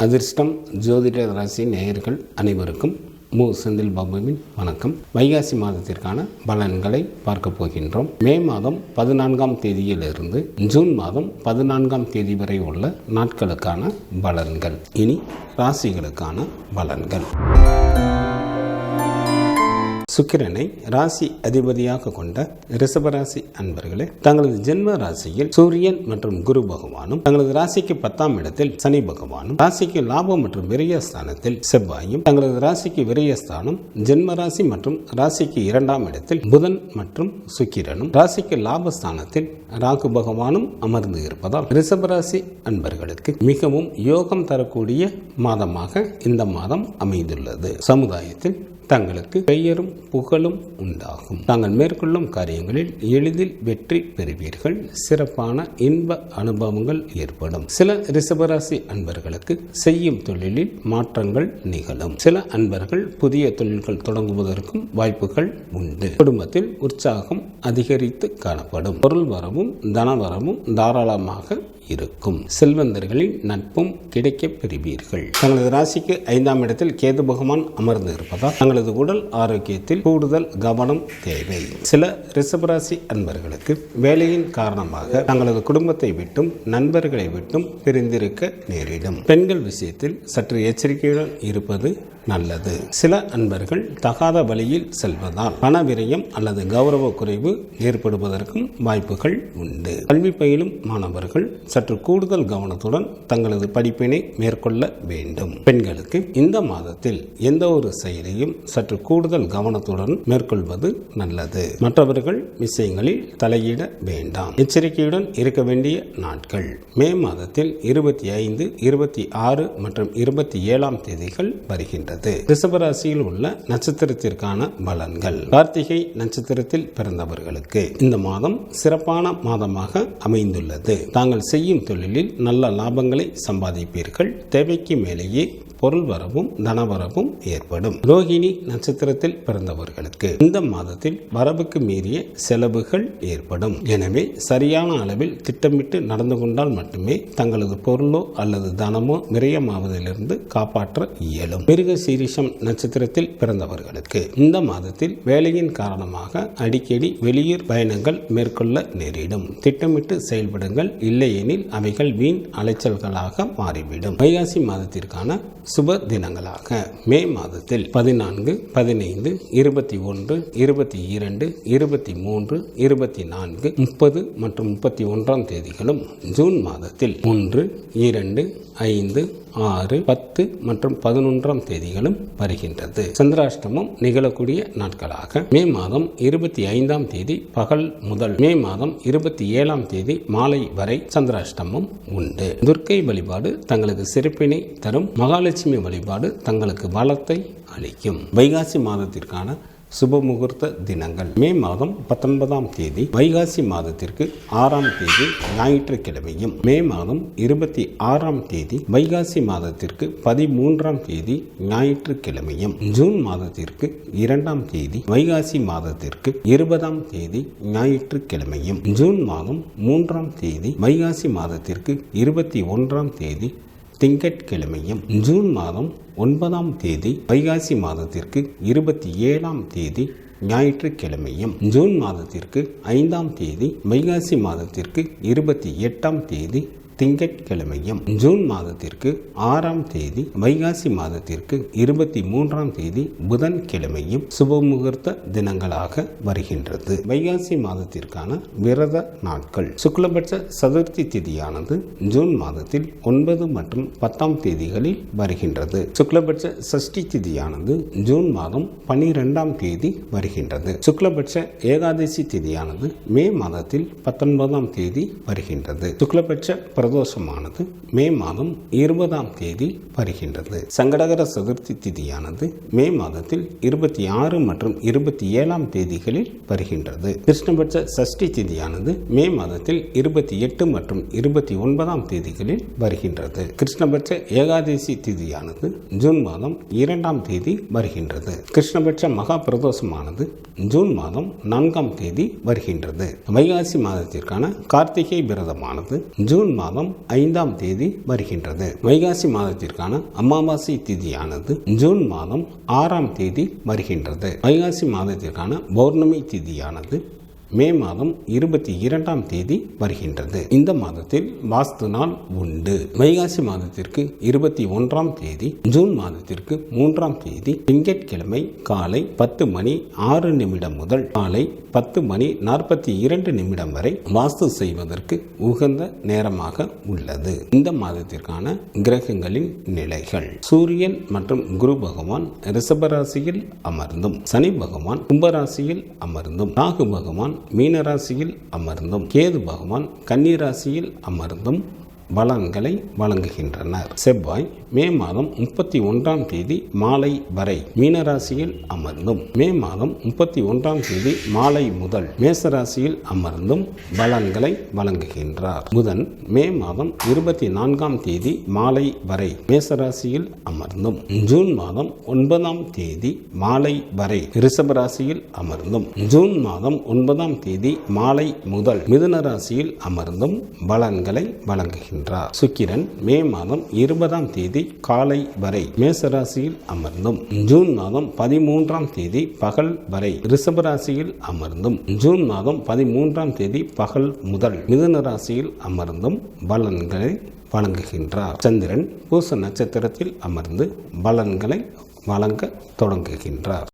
அதிர்ஷ்டம் ஜோதிட ராசி நேயர்கள் அனைவருக்கும் செந்தில் பாபுவின் வணக்கம். வைகாசி மாதத்திற்கான பலன்களை பார்க்க போகின்றோம். மே மாதம் 14ஆம் தேதியிலிருந்து ஜூன் மாதம் 14ஆம் தேதி வரை உள்ள நாட்களுக்கான பலன்கள். இனி ராசிகளுக்கான பலன்கள். சுக்கிரனை ராசி அதிபதியாக கொண்ட ரிஷபராசி அன்பர்களே, தங்களது ஜென்ம ராசியில் சூரியன் மற்றும் குரு பகவானும், தங்களது ராசிக்கு 10ஆம் இடத்தில் சனி பகவானும், ராசிக்கு லாபம் மற்றும் விரயஸ்தானத்தில் செவ்வாயும், தங்களது ராசிக்கு விரயஸ்தானம் ஜென்ம ராசி மற்றும் ராசிக்கு 2ஆம் இடத்தில் புதன் மற்றும் சுக்கிரனும், ராசிக்கு லாபஸ்தானத்தில் ராகு பகவானும் அமர்ந்து இருப்பதால் ரிஷபராசி அன்பர்களுக்கு மிகவும் யோகம் தரக்கூடிய மாதமாக இந்த மாதம் அமைந்துள்ளது. சமுதாயத்தில் தங்களுக்கு பெயரும் புகழும் உண்டாகும். தாங்கள் மேற்கொள்ளும் காரியங்களில் எளிதில் வெற்றி பெறுவீர்கள். சிறப்பான இன்ப அனுபவங்கள் ஏற்படும். சில ரிஷபராசி அன்பர்களுக்கு செய்யும் தொழிலில் மாற்றங்கள் நிகழும். சில அன்பர்கள் புதிய தொழில்கள் தொடங்குவதற்கும் வாய்ப்புகள் உண்டு. குடும்பத்தில் உற்சாகம் அதிகரித்து காணப்படும். பொருள் வரவும் தனவரவும் தாராளமாக இருக்கும். செல்வந்தர்களின் நட்பும் கிடைக்க பெறுவீர்கள். தங்களது ராசிக்கு 5ஆம் இடத்தில் கேது பகவான் அமர்ந்து இருப்பதால் தங்களது உடல் ஆரோக்கியத்தில் கூடுதல் கவனம் தேவை. சில ரிஷபராசி அன்பர்களுக்கு வேலையின் காரணமாக தங்களது குடும்பத்தை விட்டும் நண்பர்களை விட்டும் பிரிந்திருக்க நேரிடும். பெண்கள் விஷயத்தில் சற்று எச்சரிக்கையுடன் இருப்பது நல்லது. சில அன்பர்கள் தகாத வழியில் செல்வதால் பண விரயம் அல்லது கௌரவ குறைவு ஏற்படுவதற்கும் வாய்ப்புகள் உண்டு. கல்வி பயிலும் மாணவர்கள் சற்று கூடுதல் கவனத்துடன் தங்களது படிப்பினை மேற்கொள்ள வேண்டும். பெண்களுக்கு இந்த மாதத்தில் எந்த ஒரு செயலையும் சற்று கூடுதல் கவனத்துடன் மேற்கொள்வது நல்லது. மற்றவர்கள் விஷயங்களில் தலையிட வேண்டாம். எச்சரிக்கையுடன் இருக்க வேண்டிய நாட்கள் மே மாதத்தில் 25, 26 மற்றும் 27ஆம் தேதிகள் வருகின்றது. ரிஷபராசியில் உள்ள நட்சத்திரத்திற்கான பலன்கள். கார்த்திகை நட்சத்திரத்தில் பிறந்தவர்களுக்கு இந்த மாதம் சிறப்பான மாதமாக அமைந்துள்ளது. தாங்கள் செய்யும் தொழிலில் நல்ல லாபங்களை சம்பாதிப்பீர்கள். தேவைக்கு மேலேயே பொருள் வரவும் தனவரவும் ஏற்படும். ரோகிணி நட்சத்திரத்தில் பிறந்தவர்களுக்கு இந்த மாதத்தில் வரவுக்கு மீறிய செலவுகள் ஏற்படும். எனவே சரியான அளவில் திட்டமிட்டு நடந்து கொண்டால் மட்டுமே தங்களது பொருளோ அல்லது தனமோ விரயமாவதிலிருந்து காப்பாற்ற இயலும். மிருக சீரிஷம் நட்சத்திரத்தில் பிறந்தவர்களுக்கு இந்த மாதத்தில் வேலையின் காரணமாக அடிக்கடி வெளியூர் பயணங்கள் மேற்கொள்ள நேரிடும். திட்டமிட்டு செயல்படுங்கள். இல்லையெனில் அவைகள் வீண் அலைச்சல்களாக மாறிவிடும். வைகாசி மாதத்திற்கான சுப தினங்களாக மே மாதத்தில் 14, 15, 21, 22, 23, 24, 30 மற்றும் 31ஆம் தேதிகளும், ஜூன் மாதத்தில் 1, 2, 5, 6, 10 மற்றும் 11ஆம் தேதிகளும் வருகின்றது. சந்திராஷ்டமம் நிகழக்கூடிய நாட்களாக மே மாதம் 25ஆம் தேதி பகல் முதல் மே மாதம் 27ஆம் தேதி மாலை வரை சந்திராஷ்டமம் உண்டு. துர்க்கை வழிபாடு தங்களுக்கு சிறப்பினை தரும். மகாலட்சுமி வழிபாடு தங்களுக்கு வளத்தை அளிக்கும். வைகாசி மாதத்திற்கான சுப முகூர்த்த தினங்கள் மே மாதம் 19ஆம் தேதி வைகாசி மாதத்திற்கு 6ஆம் தேதி ஞாயிற்றுக்கிழமையும், மே மாதம் 26ஆம் தேதி வைகாசி மாதத்திற்கு 13ஆம் தேதி ஞாயிற்றுக்கிழமையும், ஜூன் மாதத்திற்கு 2ஆம் தேதி வைகாசி மாதத்திற்கு 20ஆம் தேதி ஞாயிற்றுக்கிழமையும், ஜூன் மாதம் 3ஆம் தேதி வைகாசி மாதத்திற்கு 21ஆம் தேதி திங்கட்கிழமையும், ஜூன் மாதம் 9ஆம் தேதி வைகாசி மாதத்திற்கு 27ஆம் தேதி ஞாயிற்றுக்கிழமையும், ஜூன் மாதத்திற்கு 5ஆம் தேதி வைகாசி மாதத்திற்கு 28ஆம் தேதி திங்கட்கிழமையும், ஜூன் மாதத்திற்கு 6ஆம் தேதி வைகாசி மாதத்திற்கு 23ஆம் தேதி புதன்கிழமையும் சுபமுகூர்த்த தினங்களாக வருகின்றது. வைகாசி மாதத்திற்கான விரத நாட்கள். சுக்லபட்ச சதுர்த்தி திதியானது ஜூன் மாதத்தில் 9 மற்றும் 10ஆம் தேதிகளில் வருகின்றது. சுக்லபட்ச சஷ்டி திதியானது ஜூன் மாதம் 12ஆம் தேதி வருகின்றது. சுக்லபட்ச ஏகாதசி திதியானது மே மாதத்தில் 19ஆம் தேதி வருகின்றது. சுக்லபட்ச பிரதோஷமானது மே மாதம் 20ஆம் தேதி வருகின்றது. சங்கடகர சதுர்த்தி திதியானது மே மாதத்தில் 26 மற்றும் 27ஆம் தேதிகளில் வருகின்றது. கிருஷ்ணபட்ச சஷ்டி திதியானது மே மாதத்தில் 28 மற்றும் 29ஆம் தேதிகளில் வருகின்றது. கிருஷ்ணபட்ச ஏகாதசி திதியானது ஜூன் மாதம் 2ஆம் தேதி வருகின்றது. கிருஷ்ணபட்ச மகா பிரதோஷமானது ஜூன் மாதம் 4ஆம் தேதி வருகின்றது. வைகாசி மாதத்திற்கான கார்த்திகை விரதமானது ஜூன் மாதம் மாதம் 5ஆம் தேதி வருகின்றது. வைகாசி மாதத்திற்கான அமாவாசை திதியானது ஜூன் மாதம் 6ஆம் தேதி வருகின்றது. வைகாசி மாதத்திற்கான பௌர்ணமி திதியானது மே மாதம் 22ஆம் தேதி வருகின்றது. இந்த மாதத்தில் வாஸ்து நாள் உண்டு. வைகாசி மாதத்திற்கு 21ஆம் தேதி, ஜூன் மாதத்திற்கு 3ஆம் தேதி திங்கட்கிழமை காலை 10:06 முதல் காலை 10:42 வரை வாஸ்து செய்வதற்கு உகந்த நேரமாக உள்ளது. இந்த மாதத்திற்கான கிரகங்களின் நிலைகள்: சூரியன் மற்றும் குரு பகவான் ரிஷபராசியில் அமர்ந்தும், சனி பகவான் கும்பராசியில் அமர்ந்தும், ராகு பகவான் மீனராசியில் அமர்ந்தும், கேது பகவான் கன்னிராசியில் அமர்ந்தும் பலன்களை வழங்குகின்றனர். செவ்வாய் மே மாதம் 31ஆம் தேதி மாலை வரை மீனராசியில் அமர்ந்தும், மே மாதம் 31ஆம் தேதி மாலை முதல் மேசராசியில் அமர்ந்தும் பலன்களை வழங்குகின்றார். புதன் மே மாதம் 24ஆம் தேதி மாலை வரை மேசராசியில் அமர்ந்தும், ஜூன் மாதம் 9ஆம் தேதி மாலை வரை ரிஷபராசியில் அமர்ந்தும், ஜூன் மாதம் 9ஆம் தேதி மாலை முதல் மிதுன ராசியில் அமர்ந்தும் பலன்களை வழங்குகின்றார். சுக்கிரன் மே மாதம் 20ஆம் தேதி காலை வரை மேசராசியில் அமர்ந்தும், ஜூன் மாதம் 13ஆம் தேதி பகல் வரை ரிஷபராசியில் அமர்ந்தும், ஜூன் மாதம் 13ஆம் தேதி பகல் முதல் மிதுன ராசியில் அமர்ந்தும் பலன்களை வழங்குகின்றார். சந்திரன் பூச நட்சத்திரத்தில் அமர்ந்து பலன்களை வழங்க தொடங்குகின்றார்.